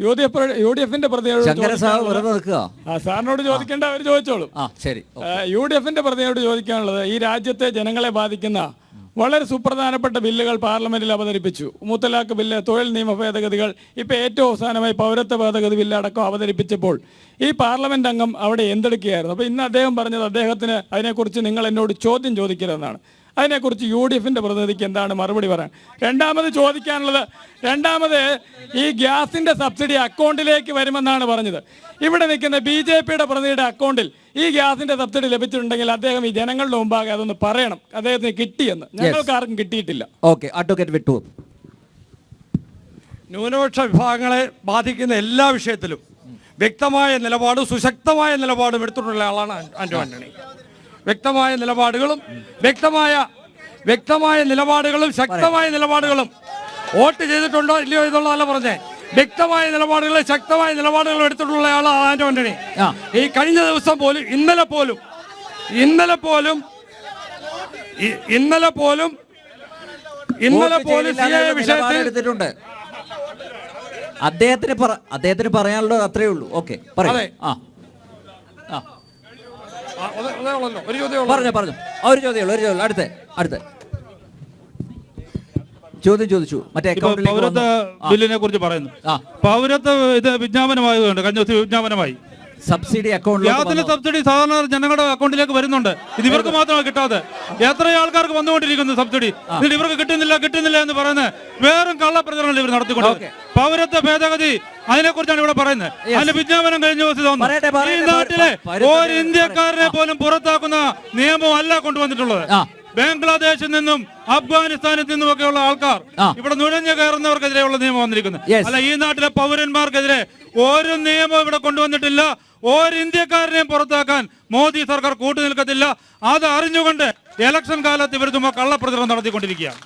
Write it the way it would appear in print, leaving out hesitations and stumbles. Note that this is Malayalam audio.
UDF-ന്റെ പ്രതിയോട് സാറിനോട് ചോദിക്കേണ്ട അവർ ചോദിച്ചോളും. UDF-ന്റെ പ്രതിയോട് ചോദിക്കാനുള്ളത്, ഈ രാജ്യത്തെ ജനങ്ങളെ ബാധിക്കുന്ന വളരെ സുപ്രധാനപ്പെട്ട ബില്ലുകൾ പാർലമെന്റിൽ അവതരിപ്പിച്ചു. മുത്തലാഖ് ബില്ല്, തൊഴിൽ നിയമ ഭേദഗതികൾ, ഇപ്പോൾ ഏറ്റവും അവസാനമായി പൗരത്വ ഭേദഗതി ബില്ല് അടക്കം അവതരിപ്പിച്ചപ്പോൾ ഈ പാർലമെന്റ് അംഗം അവിടെ എന്തെടുക്കുകയായിരുന്നു? അപ്പോൾ ഇന്ന് അദ്ദേഹം പറഞ്ഞത് അദ്ദേഹത്തിന് അതിനെക്കുറിച്ച് നിങ്ങൾ എന്നോട് ചോദ്യം ചോദിക്കരുതെന്നാണ്. അതിനെക്കുറിച്ച് UDF-ന്റെ പ്രതിനിധിക്ക് എന്താണ് മറുപടി പറയാൻ? രണ്ടാമത് ഈ ഗ്യാസിൻ്റെ സബ്സിഡി അക്കൗണ്ടിലേക്ക് വരുമെന്നാണ് പറഞ്ഞത്. ഇവിടെ നിൽക്കുന്ന BJP-യുടെ പ്രതിനിധിയുടെ അക്കൗണ്ടിൽ ഈ ഗ്യാസിൻ്റെ സബ്സിഡി ലഭിച്ചിട്ടുണ്ടെങ്കിൽ അദ്ദേഹം ഈ ജനങ്ങളുടെ മുമ്പാകെ അതൊന്ന് പറയണം, അദ്ദേഹത്തിന് കിട്ടിയെന്ന്. ഞങ്ങൾക്ക് ആർക്കും കിട്ടിയിട്ടില്ല. ന്യൂനപക്ഷ വിഭാഗങ്ങളെ ബാധിക്കുന്ന എല്ലാ വിഷയത്തിലും വ്യക്തമായ നിലപാടും സുശക്തമായ നിലപാടും എടുത്തിട്ടുള്ള ആളാണ് ആന്റോ ആന്റണി. വ്യക്തമായ നിലപാടുകളും ശക്തമായ നിലപാടുകളും വോട്ട് ചെയ്തിട്ടുണ്ടോ ഇല്ലയോ എന്നുള്ളതല്ല പറഞ്ഞേ. വ്യക്തമായ നിലപാടുകളും ശക്തമായ നിലപാടുകളും എടുത്തിട്ടുള്ള ആളാണ് ആന്റോ ആന്റണി. ഈ കഴിഞ്ഞ ദിവസം പോലും ഇന്നലെ പോലും വിഷയത്തിൽ അദ്ദേഹത്തിന് പറയാനുള്ളത് അത്രേ ഉള്ളൂ. ഒരു ചോദ്യം അടുത്ത ചോദ്യം ചോദിച്ചു. മറ്റേ പൗരത്വ ബില്ലിനെ കുറിച്ച് പറയുന്നു. പൗരത്വ ഇത് വിജ്ഞാപനമായതുകൊണ്ട് കഴിഞ്ഞ ദിവസം വിജ്ഞാപനമായി സബ്സിഡി അക്കൗണ്ടിൽ സബ്സിഡി സാധാരണ ജനങ്ങളുടെ അക്കൗണ്ടിലേക്ക് വരുന്നുണ്ട്. ഇത് ഇവർക്ക് മാത്രമാണ് കിട്ടാതെ. എത്ര ആൾക്കാർക്ക് വന്നുകൊണ്ടിരിക്കുന്നു സബ്സിഡി, ഇതിൽ ഇവർക്ക് കിട്ടുന്നില്ല എന്ന് പറയുന്നത് വേറും കള്ളപ്രചരണം ഇവർ നടത്തിക്കൊണ്ട്. പൗരത്വ ഭേദഗതി അതിനെക്കുറിച്ചാണ് ഇവിടെ പറയുന്നത്. അതിന്റെ വിജ്ഞാപനം കഴിഞ്ഞ ദിവസം ഈ നാട്ടിലെ ഒരു ഇന്ത്യക്കാരനെ പോലും പുറത്താക്കുന്ന നിയമം അല്ല കൊണ്ടുവന്നിട്ടുള്ളത്. ബംഗ്ലാദേശിൽ നിന്നും അഫ്ഗാനിസ്ഥാനിൽ നിന്നുമൊക്കെയുള്ള ആൾക്കാർ ഇവിടെ നുഴഞ്ഞു കയറുന്നവർക്കെതിരെയുള്ള നിയമം വന്നിരിക്കുന്നത്. അല്ല, ഈ നാട്ടിലെ പൗരന്മാർക്കെതിരെ ഒരു നിയമം ഇവിടെ കൊണ്ടുവന്നിട്ടില്ല. ഒരു ഇന്ത്യക്കാരനെയും പുറത്താക്കാൻ മോദി സർക്കാർ കൂട്ടുനിൽക്കത്തില്ല. അത് അറിഞ്ഞുകൊണ്ട് ഇലക്ഷൻ കാലത്ത് ഇവർ ചുമ്മാ കള്ളപ്രചരണം നടത്തിക്കൊണ്ടിരിക്കുകയാണ്.